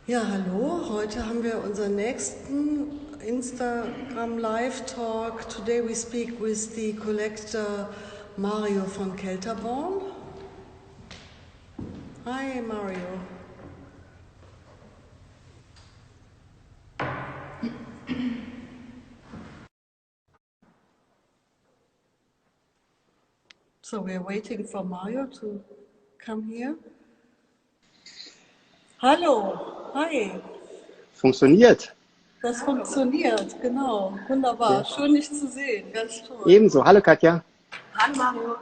Ja, hallo. Heute haben wir unseren nächsten Instagram Live Talk. Today we speak with the collector Mario von Kelterborn. Hi, Mario. So we're waiting for Mario to come here. Hallo, hi. Funktioniert. Das funktioniert, genau. Wunderbar. Ja. Schön, dich zu sehen. Ganz toll. Ebenso. Hallo Katja. Hi, Mario.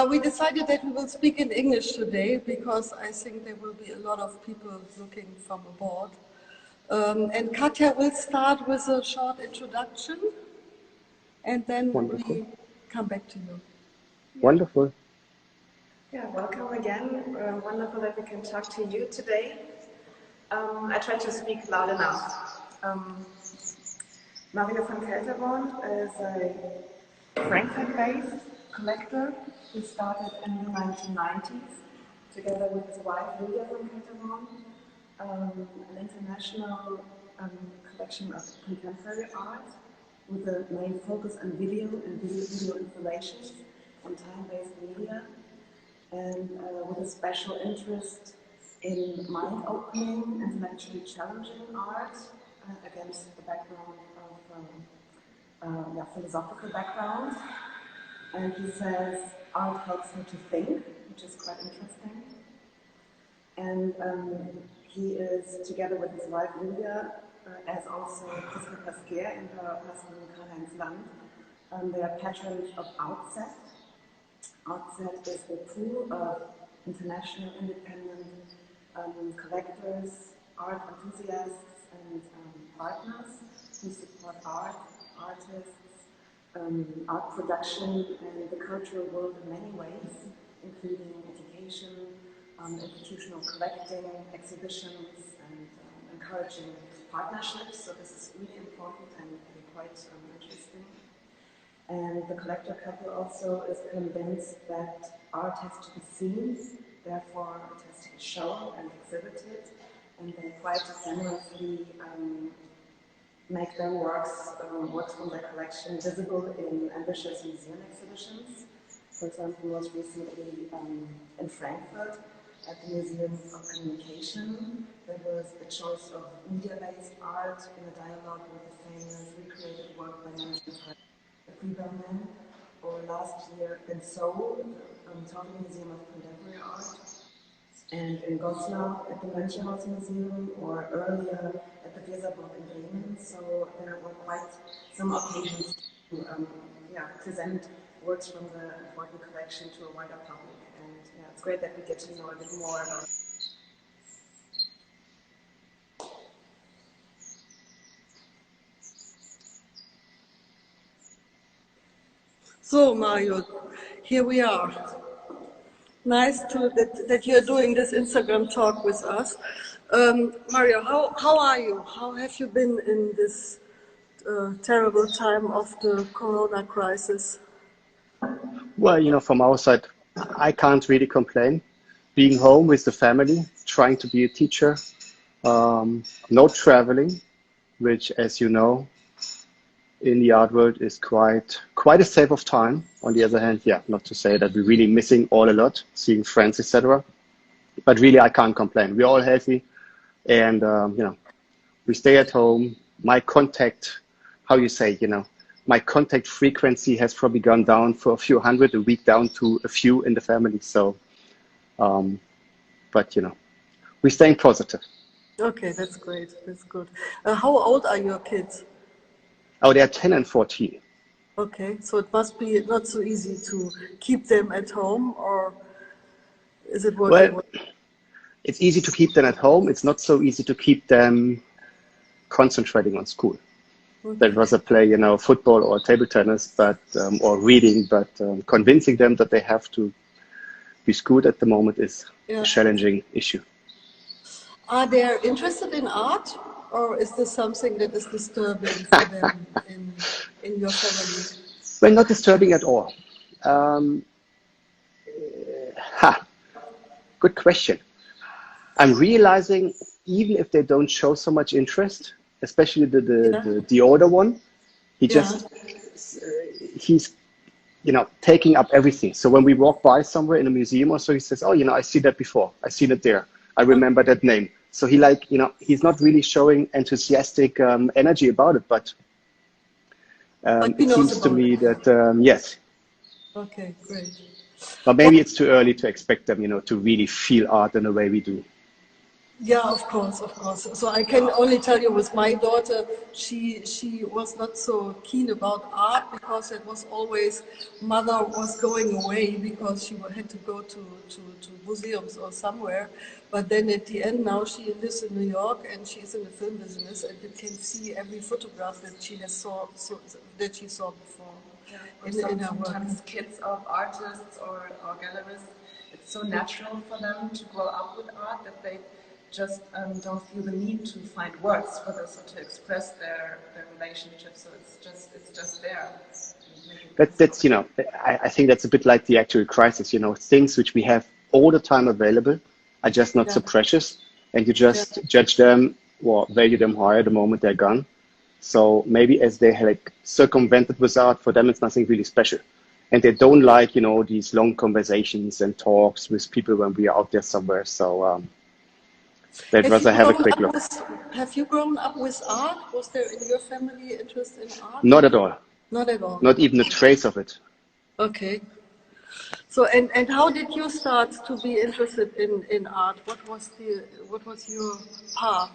We decided that we will speak in English today because I think there will be a lot of people looking from abroad. And Katja will start with a short introduction and then Wonderful. we come back to you. Wonderful. Yeah, welcome again. Wonderful that we can talk to you today. I try to speak loud enough. Mario von Kelterborn is a Frankfurt-based collector who started in the 1990s together with his wife Julia von Kelterborn, an international collection of contemporary art with a main focus on video and video installations and time-based media, and with a special interest in mind-opening, intellectually challenging art against the background of philosophical background. And he says art helps him to think, which is quite interesting. And he is, together with his wife Julia, as also PRISKA PASQUER and her husband Karl-Heinz Land, they are patrons of Outset. Outset is a pool of international independent collectors, art enthusiasts, and partners who support art, artists, art production, and the cultural world in many ways, including education, institutional collecting, exhibitions, and encouraging partnerships. So this is really important and quite interesting. And the collector couple also is convinced that art has to be seen, therefore it has to be shown and exhibited, and they quite generously make their works from their collection visible in ambitious museum exhibitions. For example, most recently in Frankfurt at the Museum of Communication, there was a choice of media-based art in a dialogue with the famous recreated work by management Man, or last year in Seoul, Tokyo Museum of Contemporary Art, and in Goslar at the Mönchhaus Museum, or earlier at the Weserburg in Bremen. So there were quite some occasions to present works from the important collection to a wider public. And yeah, it's great that we get to know a bit more about. So, Mario, here we are. Nice that you're doing this Instagram talk with us. Mario, how are you? How have you been in this terrible time of the Corona crisis? Well, from our side, I can't really complain. Being home with the family, trying to be a teacher, no traveling, which, as you know, in the art world is quite a save of time. On the other hand, yeah, not to say that we're really missing all a lot, seeing friends, etc. But really, I can't complain. We're all healthy, and we stay at home. My contact, my contact frequency has probably gone down for a few hundred a week down to a few in the family. So, but we're staying positive. Okay, that's great. That's good. How old are your kids? Oh, they're 10 and 14. Okay, so it must be not so easy to keep them at home, or is it working? Well, it's easy to keep them at home. It's not so easy to keep them concentrating on school. Okay. That was a play, football or table tennis, but or reading, but convincing them that they have to be schooled at the moment is a challenging issue. Are they interested in art, or is this something that is disturbing for them in your family? Well, not disturbing at all. Good question. I'm realizing even if they don't show so much interest, especially Yeah. the older one, he Yeah. just he's taking up everything. So when we walk by somewhere in a museum or so, he says, "Oh, I see that before. I seen it there. I remember that name." So he he's not really showing enthusiastic energy about it, but But he it knows seems to about it. me that yes, Okay, great. but Well, maybe it's too early to expect them, to really feel art in the way we do. yeah, of course, of course. So I can only tell you with my daughter, she was not so keen about art because it was always mother was going away because she had to go to museums or somewhere. But then at the end now she lives in New York and she's in the film business and you can see every photograph that she has that she saw before. Yeah, In her work. sometimes kids of artists or gallerists, it's so natural for them to grow up with art that they just don't feel the need to find words for this or to express their relationship. So it's just there. That's I think that's a bit like the actual crisis. Things which we have all the time available are just not Yeah. so precious, and you Yeah. just judge them or value them higher the moment they're gone. So maybe as they circumvented with art, for them it's nothing really special, and they don't like these long conversations and talks with people when we are out there somewhere. So they'd rather have a quick look. Have you grown up with art? Was there in your family interest in art? Not at all. Not at all. Not even a trace of it. Okay. So and how did you start to be interested in art? What was your path?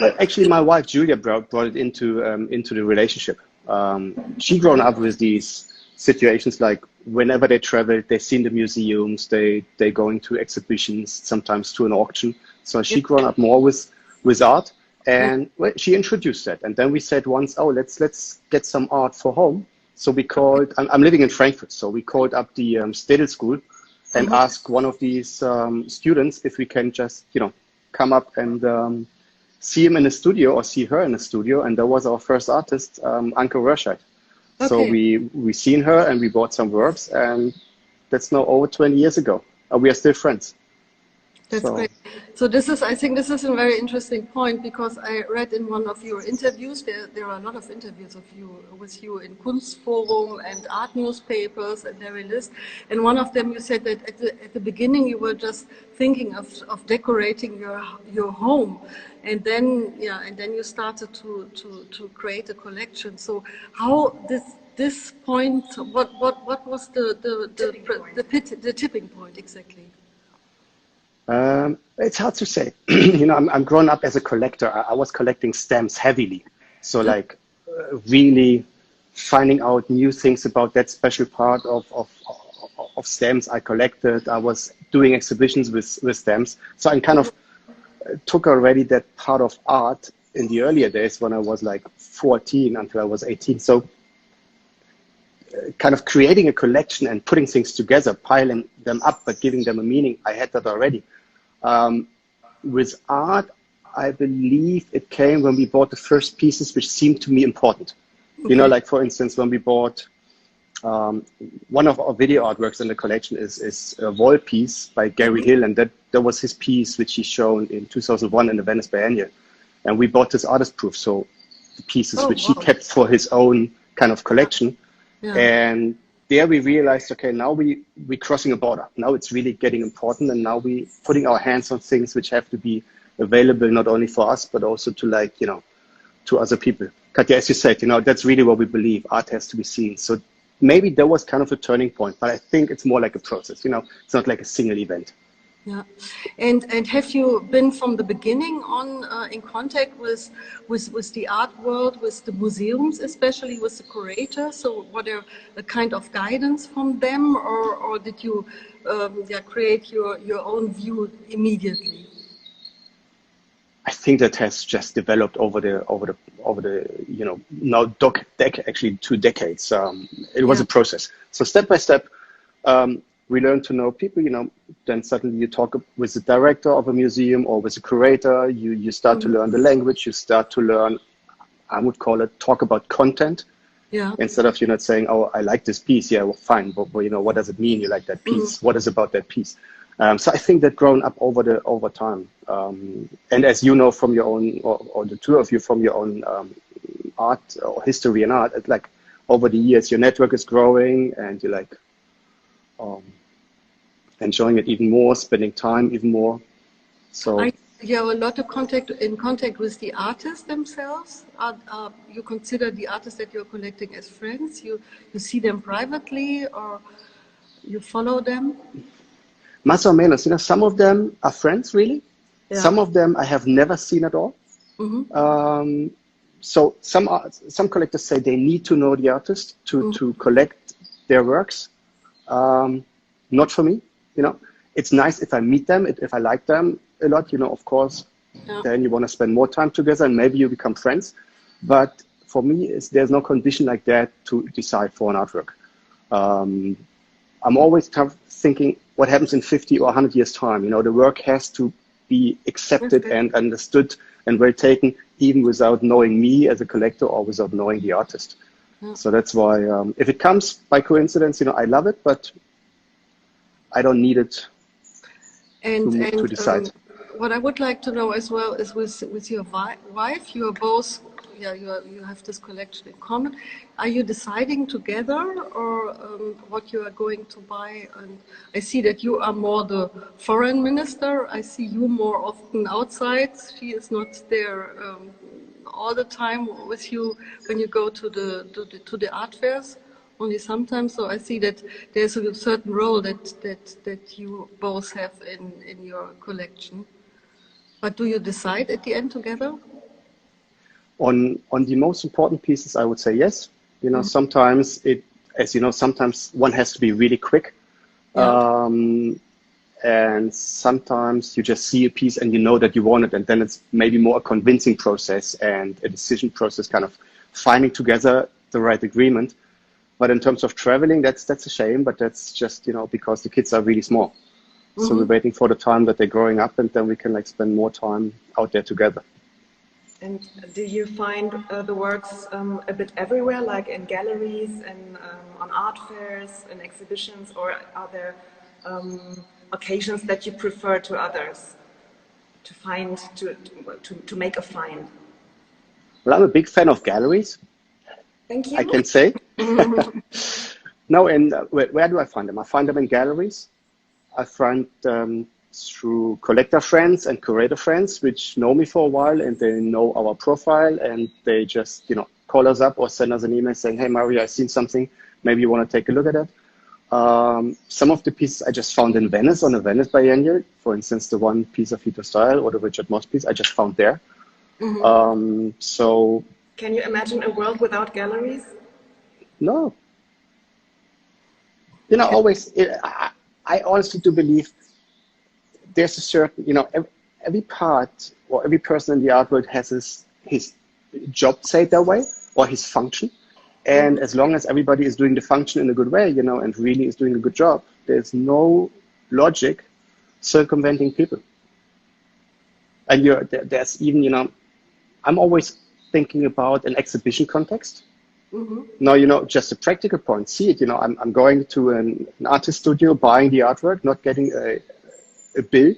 Well, actually, my wife Julia brought it into the relationship. She grown up with these situations like whenever they travel, they seen the museums, they going to exhibitions, sometimes to an auction. So she grown up more with art, and well, she introduced that. And then we said once, oh, let's get some art for home. So we called. I'm living in Frankfurt, so we called up the Städel School and asked one of these students if we can just come up and see him in the studio or see her in the studio, and that was our first artist, Anke Röhrscheid. Okay. So we seen her and we bought some works, and that's now over 20 years ago. We are still friends. That's great. So I think this is a very interesting point because I read in one of your interviews, there are a lot of interviews with you in Kunstforum and art newspapers and every list. And one of them you said that at the beginning you were just thinking of decorating your home. And then you started to create a collection. So how this point, what was the tipping point exactly? It's hard to say. I'm grown up as a collector. I was collecting stamps heavily. So really finding out new things about that special part of stamps I collected. I was doing exhibitions with stamps. So I kind of took already that part of art in the earlier days when I was like 14 until I was 18. So kind of creating a collection and putting things together, piling them up, but giving them a meaning, I had that already. With art, I believe it came when we bought the first pieces which seemed to me important. Okay. Like for instance, when we bought one of our video artworks in the collection is a wall piece by Gary Hill, and that was his piece which he shown in 2001 in the Venice Biennial. And we bought this artist proof, so the pieces which he kept for his own kind of collection. Yeah. And there we realized, okay, now we're crossing a border. Now it's really getting important, and now we putting our hands on things which have to be available not only for us, but also to to other people. Katja, as you said, that's really what we believe. Art has to be seen. So maybe that was kind of a turning point, but I think it's more like a process. It's not like a single event. Yeah, and have you been from the beginning on in contact with the art world, with the museums, especially with the curators? So, what are a kind of guidance from them, or did you create your own view immediately? I think that has just developed over the now actually 2 decades. It was a process. So step by step. We learn to know people, then suddenly you talk with the director of a museum or with a curator, you start to learn the language, you start to learn, I would call it, talk about content. Yeah. Instead of, saying, oh, I like this piece. Yeah, well, fine. But what does it mean? You like that piece? What is about that piece? So I think that grown up over time. And as you know from your own, or the two of you from your own art or history and art, it's like over the years, your network is growing and you're like enjoying it even more, spending time even more. So you have a lot of contact with the artists themselves. You consider the artists that you're collecting as friends? You see them privately or you follow them? Más o menos, some of them are friends, really. Yeah. Some of them I have never seen at all. Mm-hmm. So some collectors say they need to know the artist to collect their works. Not for me, It's nice if I meet them, if I like them a lot, of course. Yeah. Then you want to spend more time together and maybe you become friends. But for me, there's no condition like that to decide for an artwork. I'm always thinking what happens in 50 or 100 years' time. The work has to be accepted and understood and well taken, even without knowing me as a collector or without knowing the artist. Yeah. So that's why if it comes by coincidence, I love it, but I don't need it to decide. What I would like to know as well is with your wife, you are both, you have this collection in common. Are you deciding together or what you are going to buy? And I see that you are more the foreign minister. I see you more often outside. She is not there all the time with you when you go to the art fairs. Only sometimes, so I see that there's a certain role that you both have in your collection. But do you decide at the end together? On the most important pieces, I would say yes. Sometimes sometimes one has to be really quick. Yeah. And sometimes you just see a piece and you know that you want it, and then it's maybe more a convincing process and a decision process, kind of finding together the right agreement. But in terms of traveling, that's a shame, but that's just, because the kids are really small. Mm-hmm. So we're waiting for the time that they're growing up and then we can spend more time out there together. And do you find the works a bit everywhere, like in galleries and on art fairs and exhibitions, or are there occasions that you prefer to others to find, to make a find? Well, I'm a big fan of galleries. Thank you. I can say. No, and where do I find them? I find them in galleries. I find them through collector friends and curator friends, which know me for a while and they know our profile and they just, call us up or send us an email saying, hey, Mario, I've seen something. Maybe you want to take a look at it. Some of the pieces I just found in Venice on a Venice Biennial. For instance, the one piece of Hito Style or the Richard Moss piece I just found there. Mm-hmm. So. Can you imagine a world without galleries? No. Always, I honestly do believe there's a certain, every part or every person in the art world has his job, say it that way, or his function. And as long as everybody is doing the function in a good way, and really is doing a good job, there's no logic circumventing people. And there's even, I'm always thinking about an exhibition context. Mm-hmm. Now, just a practical point. See it, I'm going to an artist studio, buying the artwork, not getting a bill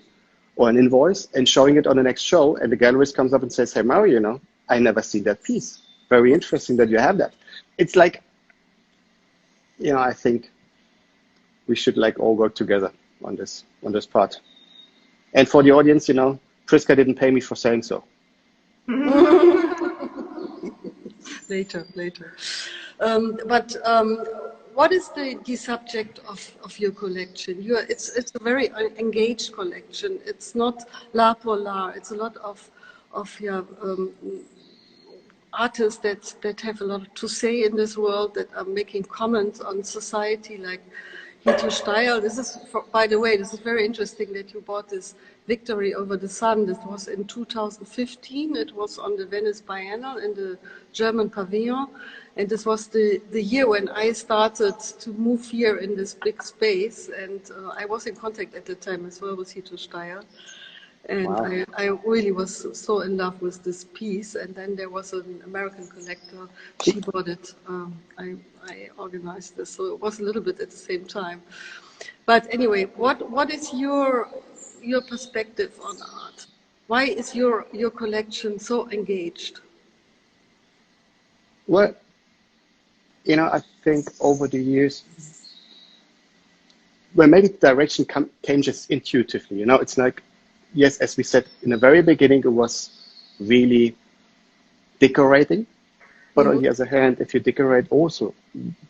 or an invoice and showing it on the next show. And the gallerist comes up and says, hey, Mario, I never seen that piece. Very interesting that you have that. It's like, I think we should all work together on this part. And for the audience, PRISKA didn't pay me for saying so. Later. But what is the subject of your collection? It's a very engaged collection. It's not la pour la. It's a lot of your artists that have a lot to say in this world, that are making comments on society, like Hito Style. This is, by the way, this is very interesting that you bought this Victory Over the Sun. This was in 2015. It was on the Venice Biennale in the German pavilion. And this was the year when I started to move here in this big space. And I was in contact at the time as well with Hito Style. And Wow. I really was so in love with this piece. And then there was an American collector. She bought it. I organized this, so it was a little bit at the same time. But anyway, what is your perspective on art? Why is your collection so engaged? Well, I think over the years, well, maybe the direction came just intuitively. It's like, yes, as we said in the very beginning, it was really decorating. But on the other hand, if you decorate also,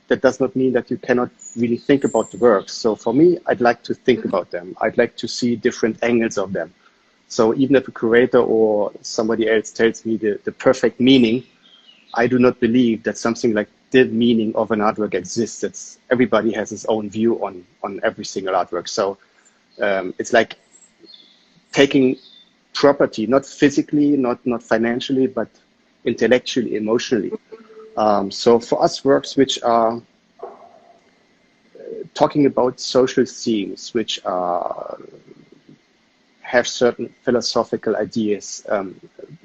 that does not mean that you cannot really think about the works. So for me, I'd like to think about them. I'd like to see different angles of them. So even if a curator or somebody else tells me the perfect meaning, I do not believe that something like the meaning of an artwork exists. Everybody has his own view on every single artwork. So it's like taking property, not physically, not financially, but intellectually, emotionally. So for us, works which are talking about social themes, which have certain philosophical ideas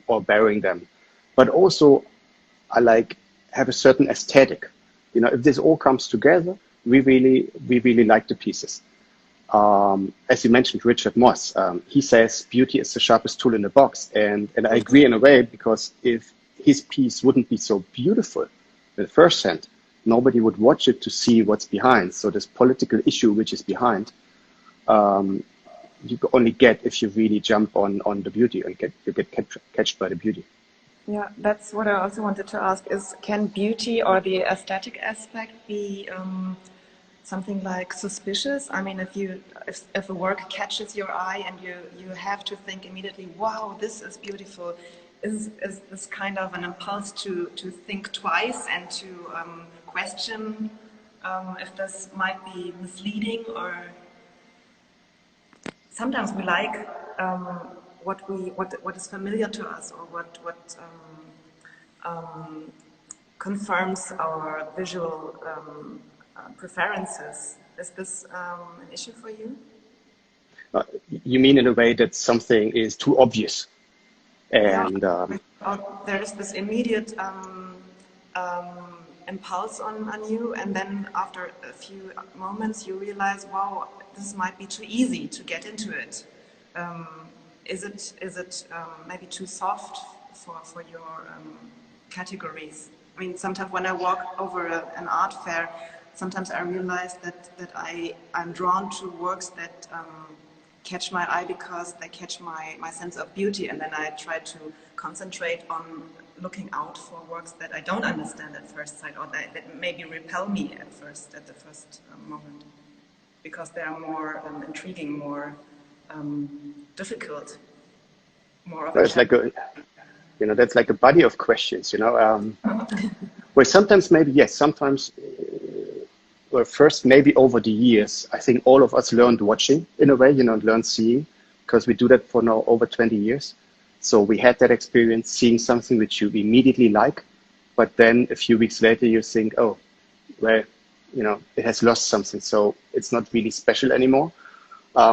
or bearing them, but also have a certain aesthetic. If this all comes together, we really like the pieces. As you mentioned, Richard Moss, he says beauty is the sharpest tool in the box, and I agree in a way, because if his piece wouldn't be so beautiful in the first hand, nobody would watch it to see what's behind. So this political issue which is behind, you only get if you really jump on the beauty and you get catched by the beauty. Yeah, that's what I also wanted to ask is, can beauty or the aesthetic aspect be something like suspicious? I mean, if a work catches your eye and you have to think immediately, wow, this is beautiful, is this kind of an impulse to think twice and to question if this might be misleading? Or sometimes we like what is familiar to us, or what confirms our visual preferences. Is this an issue for you? You mean in a way that something is too obvious? And there is this immediate impulse on you, and then after a few moments you realize, wow, this might be too easy to get into it. Is it maybe too soft for your categories? I mean, sometimes when I walk over an art fair, sometimes I realize that I'm drawn to works that catch my eye because they catch my sense of beauty, and then I try to concentrate on looking out for works that I don't understand at first sight, or that maybe repel me at the first moment, because they are more intriguing, more difficult, more of it's like that's like a body of questions, where sometimes maybe yes, sometimes well, first maybe over the years, I think all of us learned watching in a way, learned seeing, because we do that for now over 20 years. So we had that experience seeing something which you immediately like, but then a few weeks later you think, oh, well, it has lost something, so it's not really special anymore.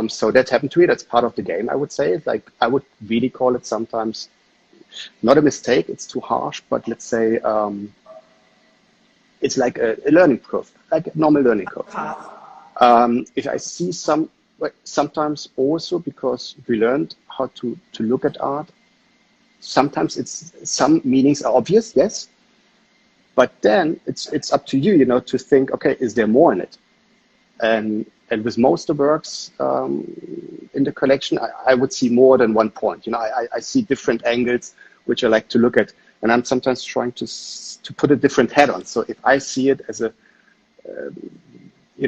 So that happened to me. That's part of the game, I would say. Like, I would really call it sometimes not a mistake, it's too harsh, but let's say it's like a learning curve, like a normal learning curve. If I see sometimes also, because we learned how to look at art, sometimes some meanings are obvious, yes, but then it's up to you, to think, okay, is there more in it? And with most of the works in the collection, I would see more than one point. I see different angles which I like to look at, and I'm sometimes trying to put a different head on. So if I see it as a,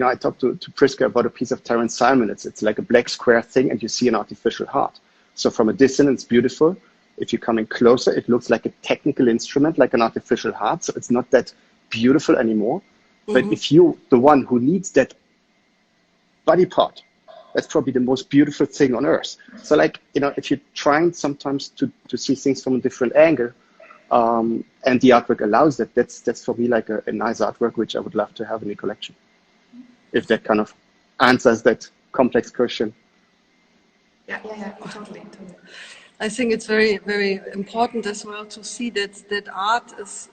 I talked to PRISKA about a piece of Terence Simon. It's like a black square thing, and you see an artificial heart. So from a distance, it's beautiful. If you come in closer, it looks like a technical instrument, like an artificial heart. So it's not that beautiful anymore. Mm-hmm. But if you, the one who needs that body part, that's probably the most beautiful thing on earth. So like, if you're trying sometimes to see things from a different angle, and the artwork allows that, that's for me like a nice artwork, which I would love to have in the collection. If that kind of answers that complex question. Yeah, totally. I think it's very, very important as well to see that art is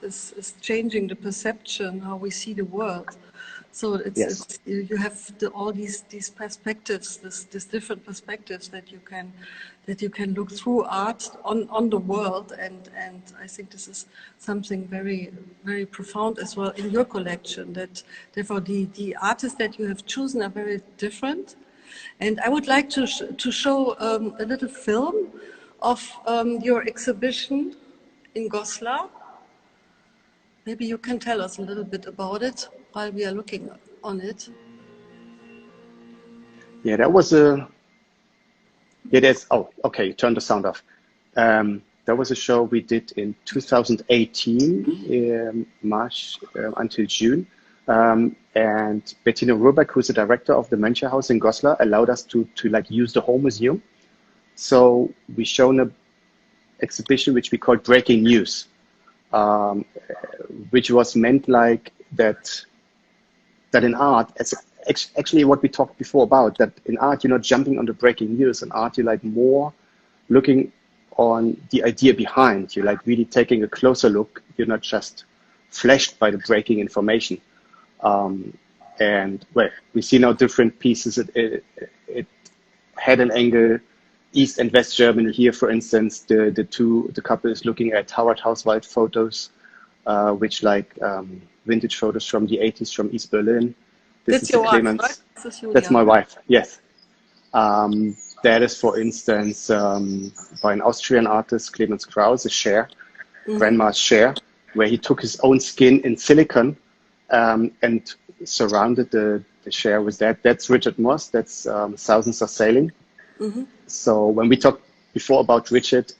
changing the perception, how we see the world. So Yes. you have all these perspectives, these different perspectives that you can look through art on the world, and I think this is something very, very profound as well in your collection. That therefore the artists that you have chosen are very different. And I would like to show a little film of your exhibition in Goslar. Maybe you can tell us a little bit about it while we are looking on it. Yeah, that was a, yeah, there's, oh, okay, turn the sound off. That was a show we did in 2018, March until June. And Bettina Rubeck, who's the director of the Mencha House in Goslar, allowed us to like use the whole museum. So we shown a exhibition which we called Breaking News, which was meant like that in art, it's actually what we talked before about, that in art you're not jumping on the breaking news. In art you're like more looking on the idea behind. You're like really taking a closer look. You're not just flashed by the breaking information. And well, we see now different pieces. It had an angle, East and West Germany. Here, for instance, the couple is looking at Howard Hauswald photos, which like vintage photos from the 80s from East Berlin. This That's is your the wife, Clemens. right? This is That's Julia. my wife. Yes. That is, for instance, by an Austrian artist, Clemens Krauss, a share, grandma's share, where he took his own skin in silicon and surrounded the share with that. That's Richard Moss. That's Thousands Are Sailing. So when we talked before about Richard,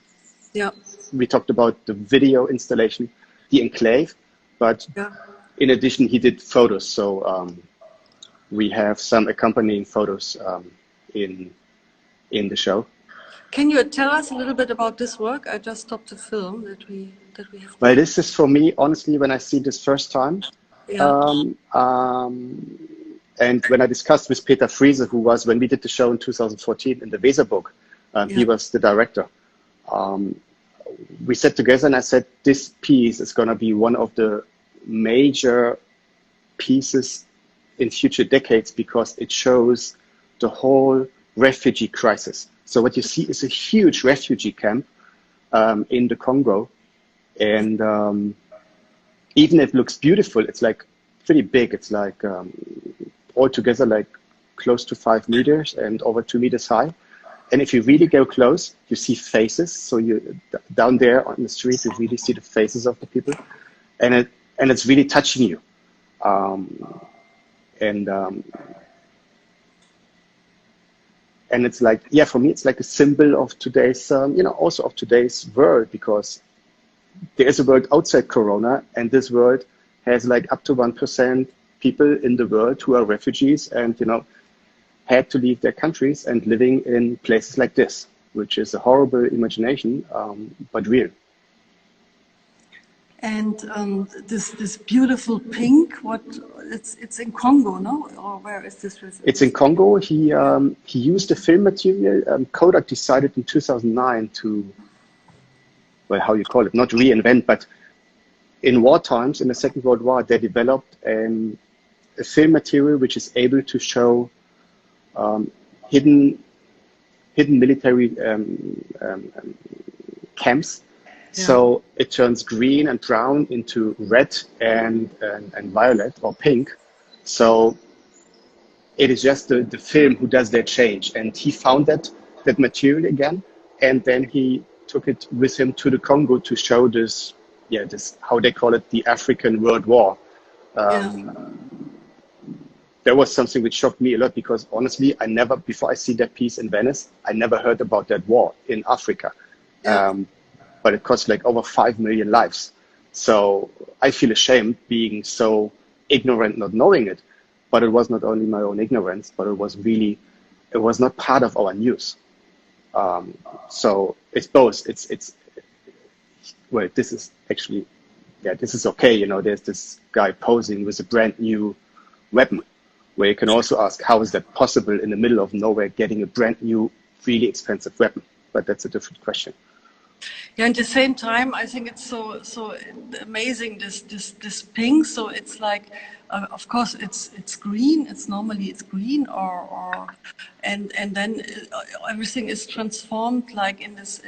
Yeah. we talked about the video installation, the enclave, but Yeah. in addition, he did photos. So we have some accompanying photos in the show. Can you tell us a little bit about this work? I just stopped the film that we have. Well, this is for me, honestly, when I see this first time. Yeah. And when I discussed with Peter Friese, who was, when we did the show in 2014 in the Weserburg, he was the director. We sat together and I said, this piece is going to be one of the major pieces in future decades because it shows the whole refugee crisis. So what you see is a huge refugee camp in the Congo. And even if it looks beautiful, it's like pretty big. It's like altogether like close to 5 meters and over 2 meters high. And if you really go close, you see faces. So you down there on the street, you really see the faces of the people, and it's really touching you. And it's like, yeah, for me, it's like a symbol of today's, also of today's world, because there is a world outside Corona, and this world has like up to 1% people in the world who are refugees and, had to leave their countries and living in places like this, which is a horrible imagination, but real. And this beautiful pink, it's in Congo, no? Or where is this? It's in Congo. He used the film material. Kodak decided in 2009 to, well, how you call it, not reinvent, but in war times, in the Second World War, they developed a film material which is able to show hidden military camps. So it turns green and brown into red and violet or pink. So it is just the film who does that change. And he found that material again, and then he took it with him to the Congo to show this, how they call it, the African World War. That was something which shocked me a lot, because honestly, before I see that piece in Venice, I never heard about that war in Africa. But it cost like over 5 million lives. So I feel ashamed being so ignorant, not knowing it. But it was not only my own ignorance, but it was not part of our news. So it's both. Well, this is actually, this is okay. There's this guy posing with a brand new weapon, where you can also ask, how is that possible in the middle of nowhere, getting a brand new really expensive weapon, but that's a different question. Yeah, at the same time, I think it's so amazing this pink. So it's like, of course, it's green. It's green, and then everything is transformed like in this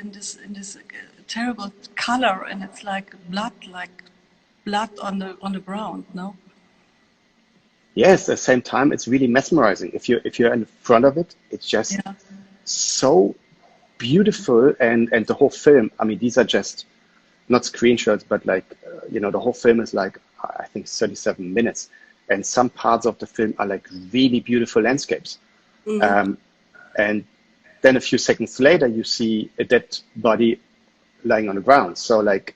terrible color, and it's like blood on the ground. No. Yes, at the same time, it's really mesmerizing. If you're in front of it, it's just Yeah. so beautiful, and the whole film. I mean, these are just not screenshots, but like the whole film is like I think 37 minutes, and some parts of the film are like really beautiful landscapes. And then a few seconds later, you see a dead body lying on the ground. So like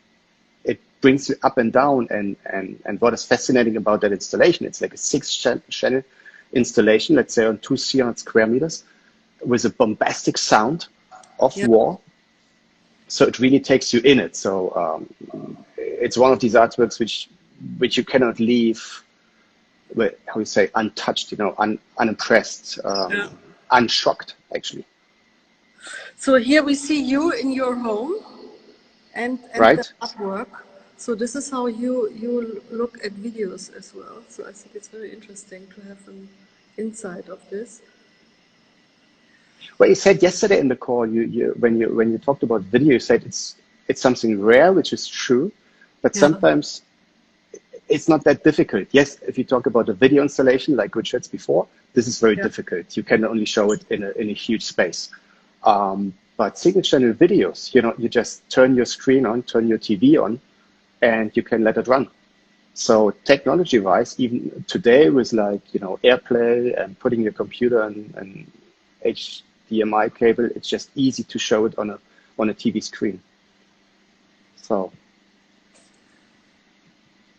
it brings you up and down, and what is fascinating about that installation, it's like a 6-channel installation, let's say on 200 square meters, with a bombastic sound of war. So it really takes you in it. So it's one of these artworks which you cannot leave, how you say, untouched, unimpressed, unshocked, actually. So here we see you in your home, and right? The artwork. So this is how you look at videos as well. So I think it's very interesting to have an insight of this. Well, you said yesterday in the call, when you talked about video, you said it's something rare, which is true, but sometimes it's not that difficult. Yes, if you talk about a video installation like Richard's before, this is very difficult. You can only show it in a huge space. But single channel videos, you just turn your screen on, turn your TV on, and you can let it run. So technology-wise, even today with like AirPlay and putting your computer and HDMI cable, it's just easy to show it on a TV screen. So.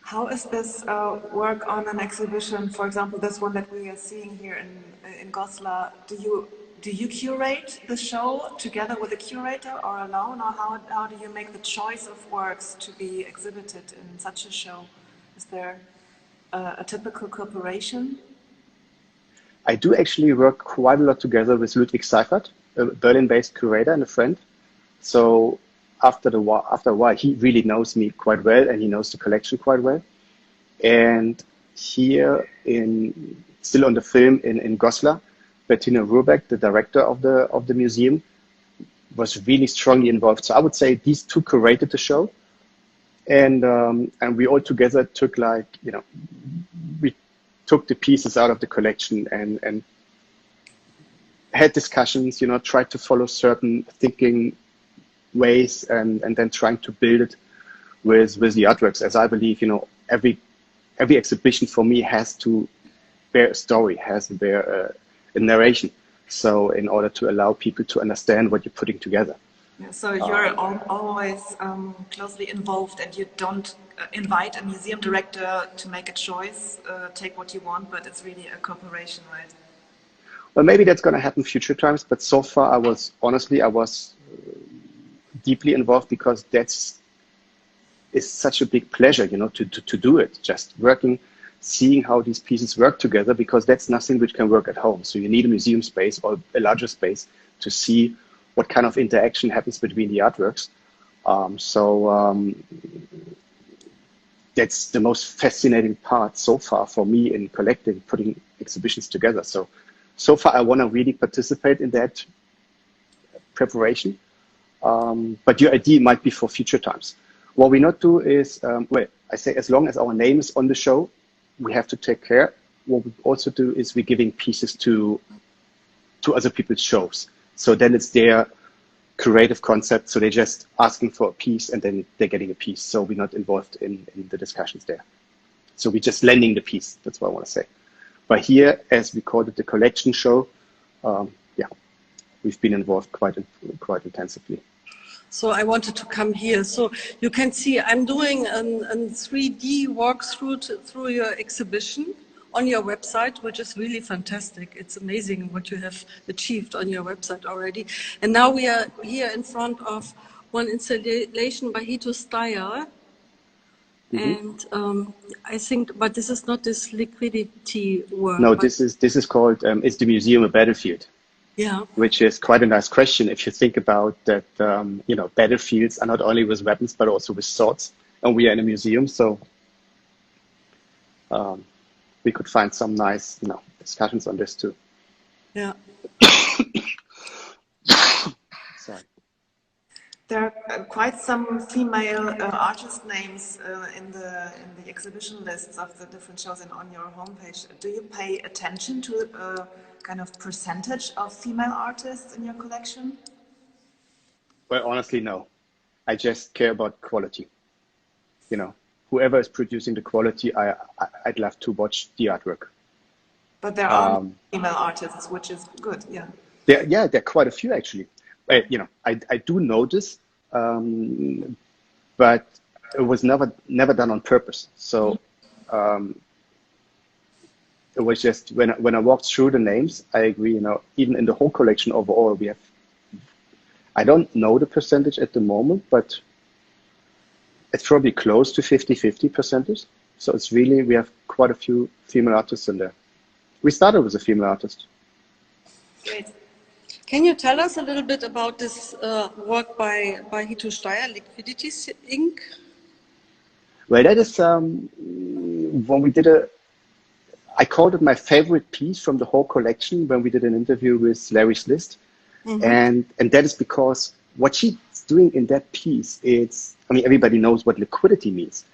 How is this work on an exhibition? For example, this one that we are seeing here in Goslar. Do you curate the show together with a curator or alone, or how do you make the choice of works to be exhibited in such a show? Is there a typical cooperation? I do actually work quite a lot together with Ludwig Seifert, a Berlin-based curator and a friend. So after a while, he really knows me quite well, and he knows the collection quite well. And here still on the film in Goslar, Bettina Rubeck, the director of the museum, was really strongly involved. So I would say these two curated the show, and we all together took we took the pieces out of the collection and had discussions. Tried to follow certain thinking ways, and then trying to build it with the artworks. As I believe, every exhibition for me has to bear a story, has to bear a narration. So in order to allow people to understand what you're putting together. Yeah, so you're always closely involved, and you don't invite a museum director to make a choice, take what you want, but it's really a cooperation, right? Well, maybe that's going to happen future times, but so far I was deeply involved, because it's such a big pleasure, to do it, just working, seeing how these pieces work together, because that's nothing which can work at home. So you need a museum space or a larger space to see what kind of interaction happens between the artworks. That's the most fascinating part so far for me in collecting, putting exhibitions together. So far I want to really participate in that preparation. But your idea might be for future times. What we not do is, I say as long as our name is on the show, we have to take care. What we also do is we're giving pieces to other people's shows. So then it's their creative concept. So they're just asking for a piece, and then they're getting a piece. So we're not involved in the discussions there. So we're just lending the piece. That's what I want to say. But here, as we called it, the collection show, we've been involved quite intensively. So I wanted to come here. So you can see I'm doing a 3D walkthrough through your exhibition on your website, which is really fantastic. It's amazing what you have achieved on your website already. And now we are here in front of one installation by Hito Steyer. And I think, but this is not this liquidity work. No, this is called, it's the museum a battlefield. Yeah. which is quite a nice question if you think about that, you know, battlefields are not only with weapons, but also with swords. And we are in a museum, so we could find some nice, you know, discussions on this too. Yeah. Sorry. There are quite some female artist names in the exhibition lists of the different shows and on your homepage. Do you pay attention to kind of percentage of female artists in your collection? Well, honestly, no. I just care about quality. You know, whoever is producing the quality, I'd love to watch the artwork. But there are female artists, which is good, yeah. There are quite a few actually. You know, I do notice, but it was never done on purpose. So it was just when I walked through the names, I agree. You know, even in the whole collection overall, we have. I don't know the percentage at the moment, but it's probably close to 50-50 percentage. So it's really, we have quite a few female artists in there. We started with a female artist. Great. Can you tell us a little bit about this work by Hito Steyer, Liquidity Inc.? Well, that is when we did I called it my favorite piece from the whole collection when we did an interview with Larry's List. And that is because what she's doing in that piece, I mean, everybody knows what liquidity means.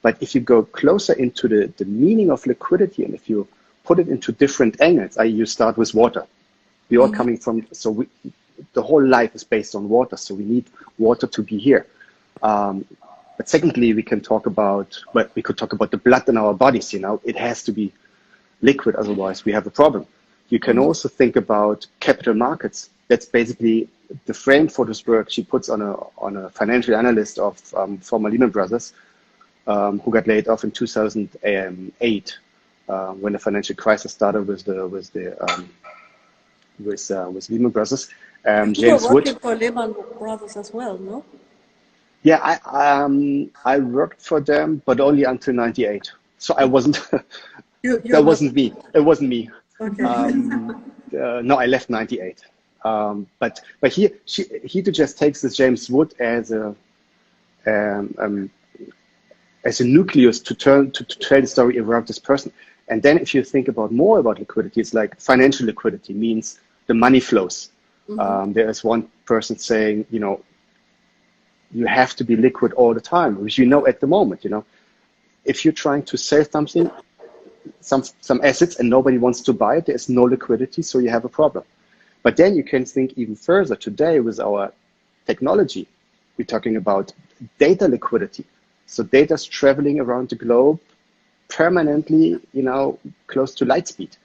But if you go closer into the meaning of liquidity, and if you put it into different angles, you start with water. We're all coming from, the whole life is based on water, so we need water to be here. But secondly, we could talk about the blood in our bodies, you know, it has to be liquid, otherwise we have a problem. You can also think about capital markets. That's basically the frame for this work she puts on a financial analyst of former Lehman Brothers, who got laid off in 2008 when the financial crisis started with Lehman Brothers. You were working for Lehman Brothers as well, no? Yeah, I worked for them, but only until '98. So I wasn't. That wasn't me. It wasn't me. Okay. No, I left '98. But he just takes this James Wood as a nucleus to tell the story around this person. And then if you think more about liquidity, it's like financial liquidity means the money flows. There is one person saying, you know, you have to be liquid all the time, which you know at the moment, you know, if you're trying to sell something, some assets and nobody wants to buy it, there's no liquidity, so you have a problem. But then you can think even further. Today with our technology, we're talking about data liquidity. So data's traveling around the globe permanently, you know, close to light speed.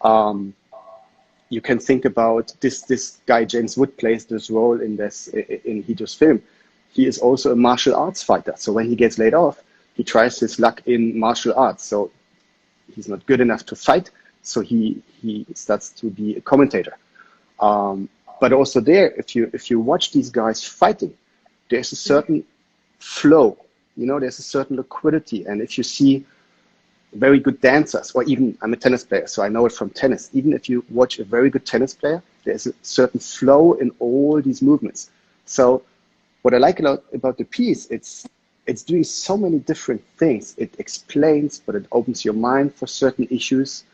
You can think about this guy, James Wood, plays this role in Hito's film. He is also a martial arts fighter. So when he gets laid off, he tries his luck in martial arts. So he's not good enough to fight. So he starts to be a commentator. But also there, if you watch these guys fighting, there's a certain flow, you know, there's a certain liquidity. And if you see very good dancers, or even I'm a tennis player, so I know it from tennis. Even if you watch a very good tennis player, there's a certain flow in all these movements. So what I like about the piece, it's doing so many different things. It explains, but it opens your mind for certain issues.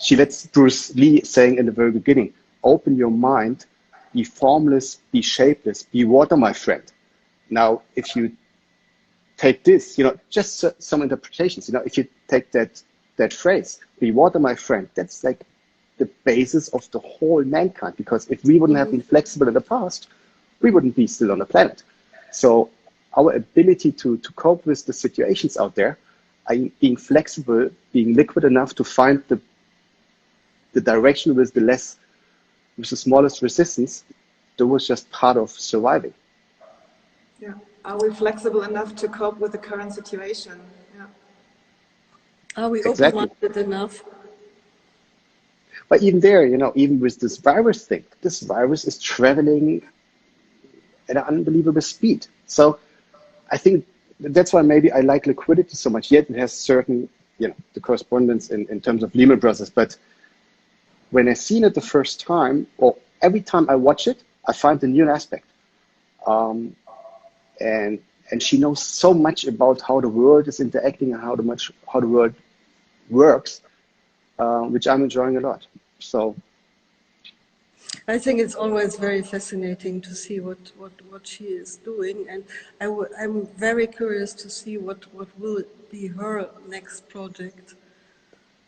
She lets Bruce Lee saying in the very beginning, open your mind, be formless, be shapeless, be water, my friend. Now, if you take this, you know, just some interpretations, you know, if you take that phrase, be water, my friend, that's like the basis of the whole mankind, because if we wouldn't have been flexible in the past, we wouldn't be still on the planet. So our ability to cope with the situations out there, being flexible, being liquid enough to find the direction with the smallest resistance, that was just part of surviving. Yeah. Are we flexible enough to cope with the current situation? Yeah. Are we open-minded enough? But even there, you know, even with this virus thing, this virus is traveling at an unbelievable speed. So I think that's why maybe I like liquidity so much. Yet it has certain, you know, the correspondence in terms of Lehman Brothers, but when I seen it the first time, or every time I watch it, I find a new aspect. Um, and she knows so much about how the world is interacting and how the world works, which I'm enjoying a lot. So I think it's always very fascinating to see what she is doing, and I'm very curious to see what will be her next project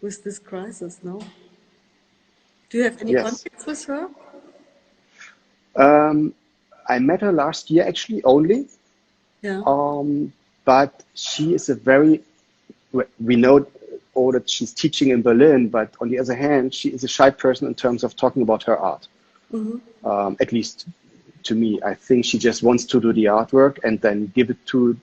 with this crisis, no? Do you have any yes, contacts with her? I met her last year actually only, Yeah. but she is a very, we know all that she's teaching in Berlin, but on the other hand, she is a shy person in terms of talking about her art. At least to me, I think she just wants to do the artwork and then give it to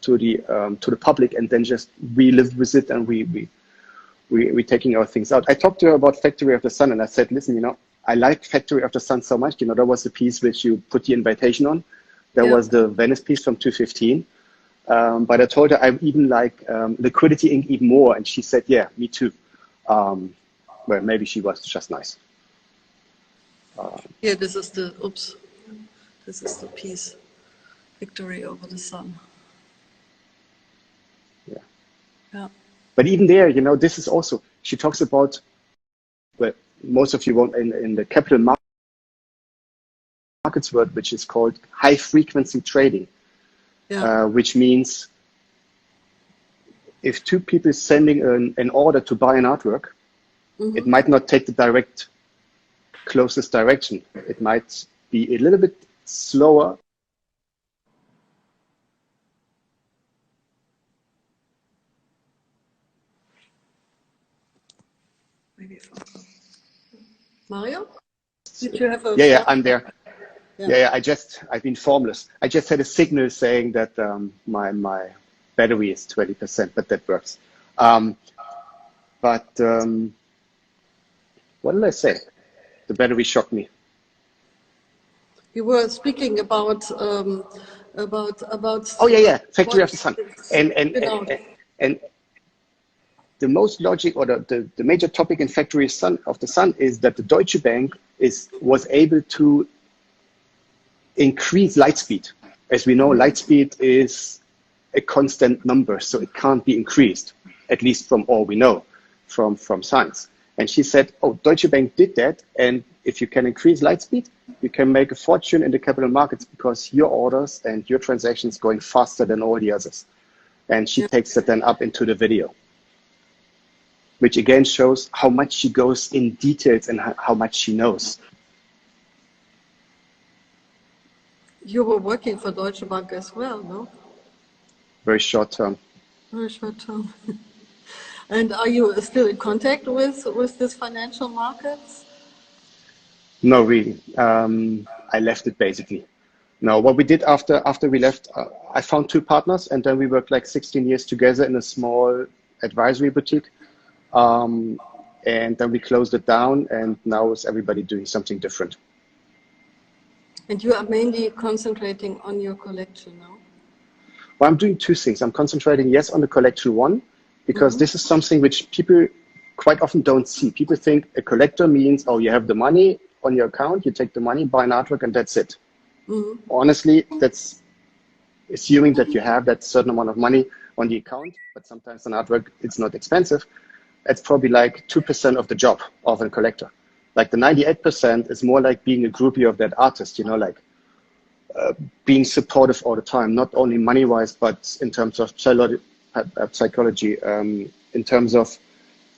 the public, and then just we live with it, and we're taking our things out. I talked to her about Factory of the Sun, and I said, listen, I like Factory of the Sun so much. That was the piece which you put the invitation on. There was the Venice piece from 2015. But I told her I even like Liquidity Ink even more, and she said, yeah, me too. Well, maybe she was just nice. Yeah, this is the piece, Victory Over the Sun. Yeah. Yeah. But even there, this is also, she talks about, well, most of you won't, in the capital markets world, which is called high frequency trading, which means if two people sending an order to buy an artwork, it might not take the closest direction. It might be a little bit slower. Maybe Mario? Did you have a Yeah, I'm there. Yeah. I've been formless. I just had a signal saying that my battery is 20%, but that works. But what did I say? The battery shocked me. You were speaking about Oh yeah, Factory of the Sun, and the most logic, or the major topic in Factory of the Sun is that the Deutsche Bank was able to increase light speed. As we know, light speed is a constant number, so it can't be increased, at least from all we know from science. And she said, oh, Deutsche Bank did that, and if you can increase light speed, you can make a fortune in the capital markets because your orders and your transactions going faster than all the others. And she takes it then up into the video, which again shows how much she goes in details and how much she knows. You were working for Deutsche Bank as well, no? Very short term. Very short term. And are you still in contact with this financial markets? No, really. I left it basically. No, what we did after we left, I found two partners, and then we worked like 16 years together in a small advisory boutique. And then we closed it down, and now is everybody doing something different. And you are mainly concentrating on your collection now? Well, I'm doing two things. I'm concentrating, yes, on the collection one, because this is something which people quite often don't see. People think a collector means, oh, you have the money on your account, you take the money, buy an artwork, and that's it. Honestly, that's assuming that you have that certain amount of money on the account, but sometimes an artwork, it's not expensive. It's probably like 2% of the job of a collector. Like the 98% is more like being a groupie of that artist, like being supportive all the time, not only money-wise, but in terms of psychology, in terms of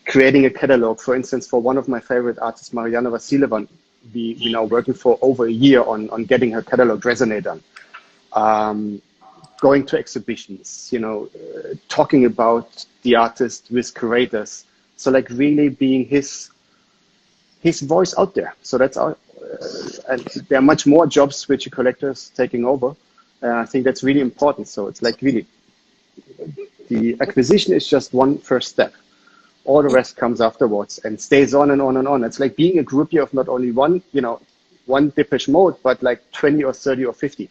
creating a catalog. For instance, for one of my favorite artists, Mariana Vasilevan, we now working for over a year on getting her catalog Resonate done. Going to exhibitions, talking about the artist with curators. So like really being his voice out there. So that's our, and there are much more jobs which a collector is taking over. I think that's really important. So it's like really, the acquisition is just one first step. All the rest comes afterwards and stays on and on and on. It's like being a groupie of not only one Depeche Mode, but like 20 or 30 or 50.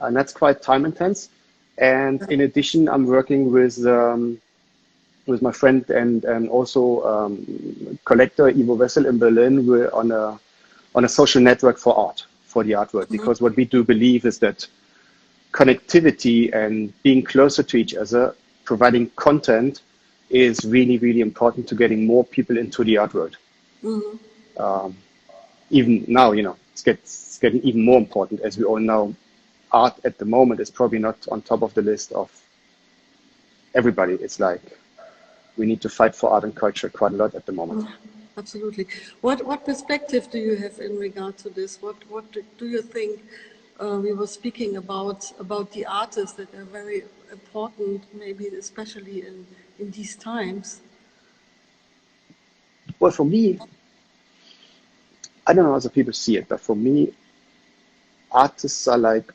And that's quite time intense. And in addition, I'm working with with my friend and also collector Ivo Wessel in Berlin. We're on a social network for art, for the art world, because what we do believe is that connectivity and being closer to each other, providing content, is really, really important to getting more people into the art world. Even now, it's getting even more important. As we all know, art at the moment is probably not on top of the list of everybody. It's like we need to fight for art and culture quite a lot at the moment. Absolutely. What perspective do you have in regard to this? What do you think? We were speaking about the artists that are very important, maybe especially in these times. Well, for me, I don't know how other people see it, but for me, artists are like,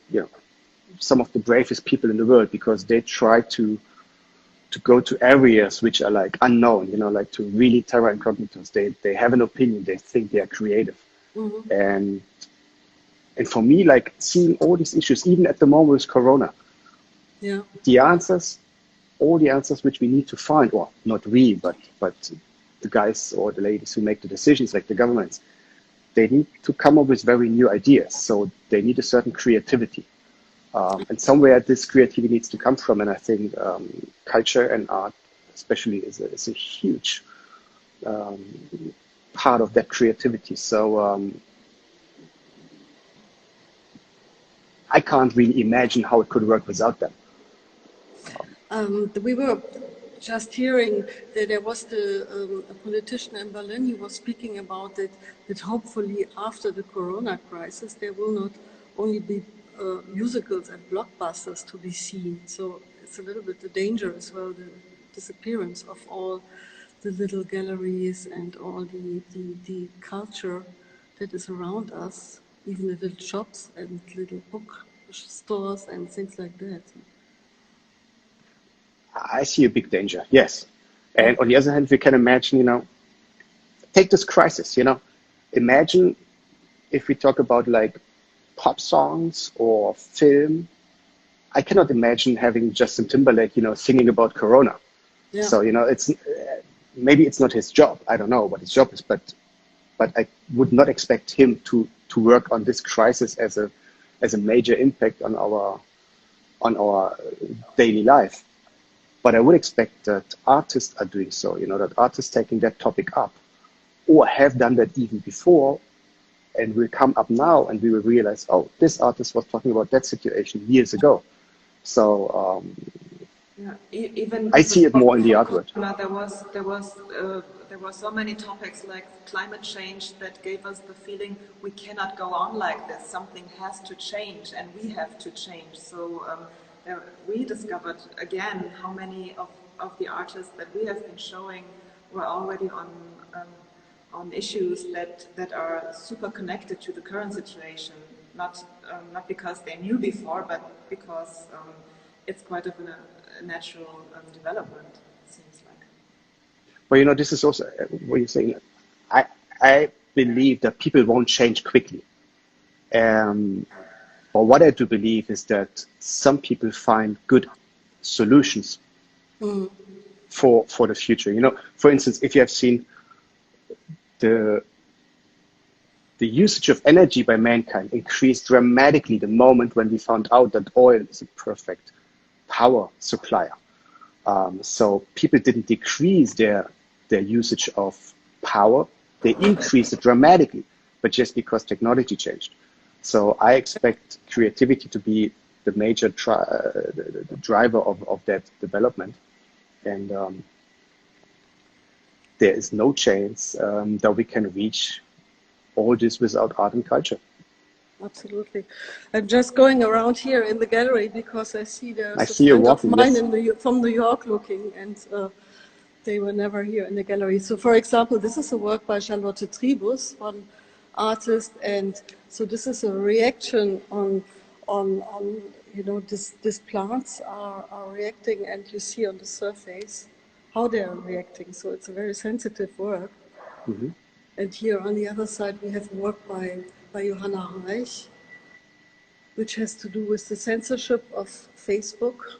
some of the bravest people in the world, because they try to go to areas which are like unknown, like to really terra incognitus. They have an opinion, they think they are creative. And for me, like seeing all these issues, even at the moment with Corona, the answers, all the answers which we need to find, or not we, but the guys or the ladies who make the decisions, like the governments, they need to come up with very new ideas. So they need a certain creativity. And somewhere this creativity needs to come from. And I think culture and art especially is a huge part of that creativity. So I can't really imagine how it could work without them. We were just hearing that there was a politician in Berlin. He was speaking about that hopefully after the Corona crisis, there will not only be musicals and blockbusters to be seen. So it's a little bit the danger as well, the disappearance of all the little galleries and all the culture that is around us, even the little shops and little book stores and things like that. I see a big danger, yes. And on the other hand, we can imagine, take this crisis, imagine if we talk about like pop songs or film. I cannot imagine having Justin Timberlake, singing about Corona. Yeah. So, it's maybe it's not his job. I don't know what his job is, but I would not expect him to work on this crisis as a major impact on our daily life. But I would expect that artists are doing so, that artists taking that topic up, or have done that even before, and will come up now, and we will realize, oh, this artist was talking about that situation years ago. So even I see it more in the art world. There were so many topics like climate change that gave us the feeling we cannot go on like this. Something has to change, and we have to change. So we discovered again how many of the artists that we have been showing were already on issues that are super connected to the current situation. Not because they knew before, but because it's quite of a natural development, it seems like. Well, this is also what you're saying. I believe that people won't change quickly. Or what I do believe is that some people find good solutions for the future. For instance, if you have seen the usage of energy by mankind increased dramatically the moment when we found out that oil is a perfect power supplier. So people didn't decrease their usage of power, they increased it dramatically, but just because technology changed. So I expect creativity to be the major the driver of that development. And there is no chance that we can reach all this without art and culture. Absolutely. I'm just going around here in the gallery because I see there's a friend of mine from New York looking, and they were never here in the gallery. So, for example, this is a work by Charlotte Tribus, one artist, and so this is a reaction on these plants are reacting, and you see on the surface how they are reacting. So it's a very sensitive work. Mm-hmm. And here on the other side we have a work by Johanna Reich, which has to do with the censorship of Facebook.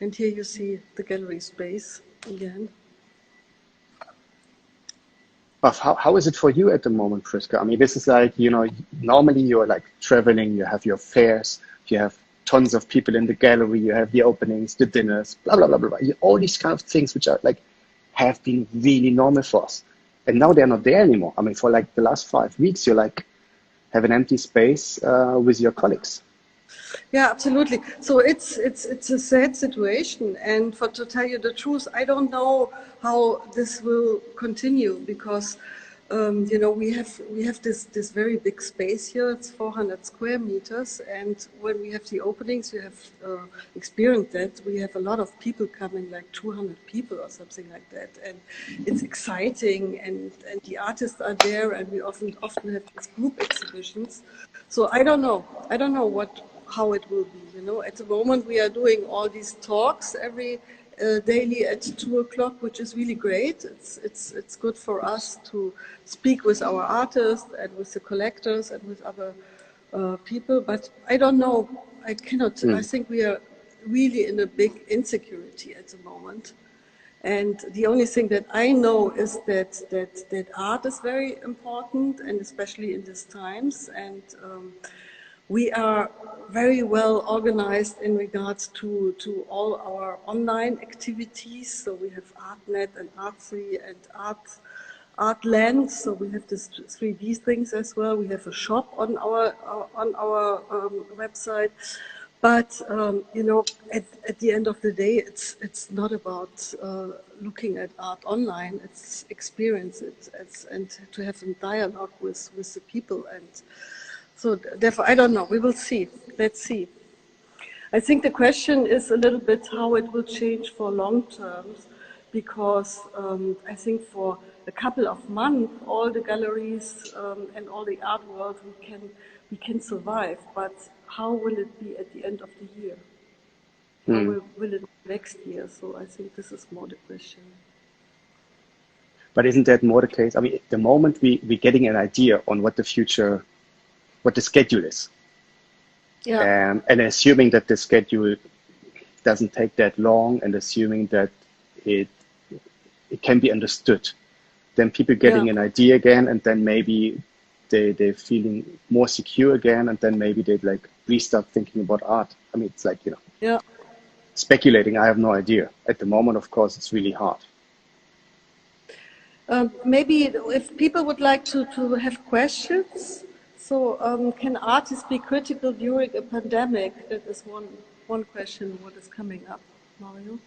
And here you see the gallery space again. But how is it for you at the moment, Priska? I mean, this is like, normally you're like traveling, you have your fairs, you have tons of people in the gallery, you have the openings, the dinners, blah, blah, blah, blah, blah. All these kind of things which are like, have been really normal for us. And now they're not there anymore. I mean, for like the last 5 weeks, you're like, have an empty space with your colleagues. Yeah, absolutely. So it's a sad situation, and to tell you the truth, I don't know how this will continue because we have this very big space here. It's 400 square meters, and when we have the openings, you have experienced that we have a lot of people coming, like 200 people or something like that, and it's exciting, and the artists are there, and we often have these group exhibitions. So I don't know how it will be. At the moment we are doing all these talks every daily at 2:00, which is really great. It's good for us to speak with our artists and with the collectors and with other people. But I don't know. I cannot. I think we are really in a big insecurity at the moment. And the only thing that I know is that art is very important, and especially in these times. And we are very well organized in regards to all our online activities. So we have ArtNet and Artsy and Artland. So we have these 3D things as well. We have a shop on our website. But at the end of the day, it's not about looking at art online. It's experience it and to have a dialogue with the people. And so therefore, I don't know. We will see. Let's see. I think the question is a little bit how it will change for long terms, because I think for a couple of months, all the galleries and all the art world we can survive. But how will it be at the end of the year? How will it be next year? So I think this is more the question. But isn't that more the case? I mean, at the moment we're getting an idea on what the schedule is. Yeah. And assuming that the schedule doesn't take that long, and assuming that it can be understood, then people getting an idea again, and then maybe they're feeling more secure again, and then maybe they'd like restart thinking about art. I mean, it's like, speculating. I have no idea. At the moment, of course, it's really hard. Maybe if people would like to have questions. So can artists be critical during a pandemic? That is one question what is coming up, Mario.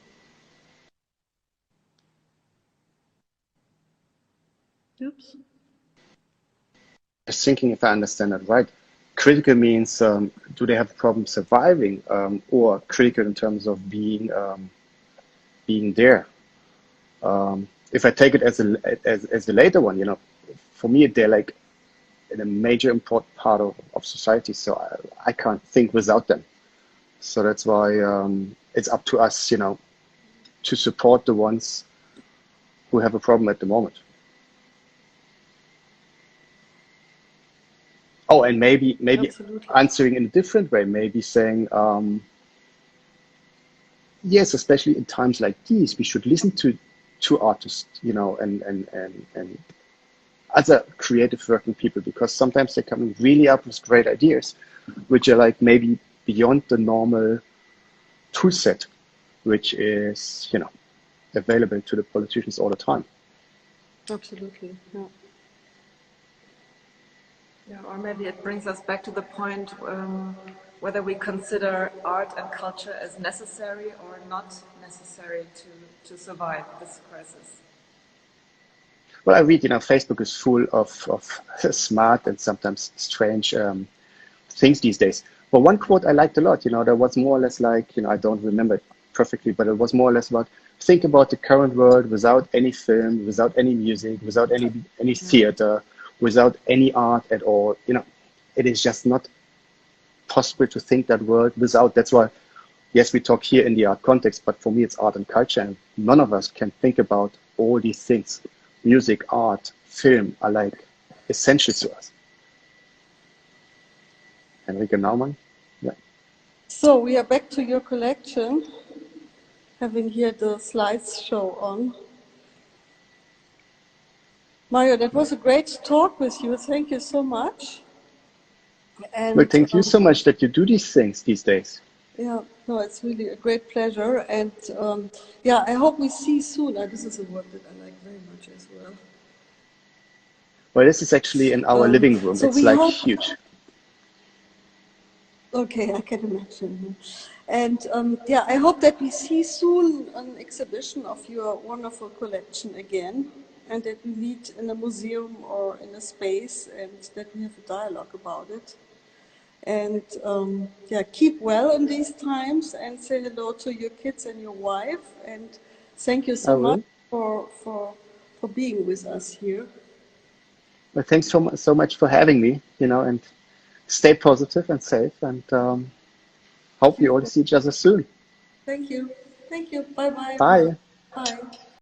Oops. Just thinking if I understand that right. Critical means do they have a problem surviving, or critical in terms of being there. If I take it as the later one, for me they're like in a major important part of society, so I can't think without them. So that's why it's up to us, to support the ones who have a problem at the moment. Oh, and maybe Absolutely. answering in a different way, maybe saying, yes, especially in times like these, we should listen to artists, and other creative working people, because sometimes they come really up with great ideas, which are like maybe beyond the normal tool set, which is, available to the politicians all the time. Absolutely, yeah. Yeah, or maybe it brings us back to the point whether we consider art and culture as necessary or not necessary to survive this crisis. Well, I read, Facebook is full of smart and sometimes strange things these days. But one quote I liked a lot, there was more or less like, I don't remember it perfectly, but it was more or less about, think about the current world without any film, without any music, without any theater, without any art at all. It is just not possible to think that world without. That's why, yes, we talk here in the art context, but for me it's art and culture, and none of us can think about all these things. Music, art, film are like essential to us. Henrike Naumann? Yeah. So we are back to your collection. having here the slideshow on. Mario, that was a great talk with you. Thank you so much. Well, And thank you so much that you do these things these days. yeah, no, it's really a great pleasure. And yeah, I hope we see soon. This is a word that I like very much as well. Well, this is actually in our living room. So It's we like hope. huge. Okay, I can imagine. And yeah, I hope that we see soon an exhibition of your wonderful collection again, and that we meet in a museum or in a space, and that we have a dialogue about it. And yeah, keep well in these times, and say hello to your kids and your wife. And thank you I so much will. for being with us here. Well, thanks so much for having me, and stay positive and safe, and hope we all see each other soon. Thank you. Thank you. Bye bye. Bye. Bye.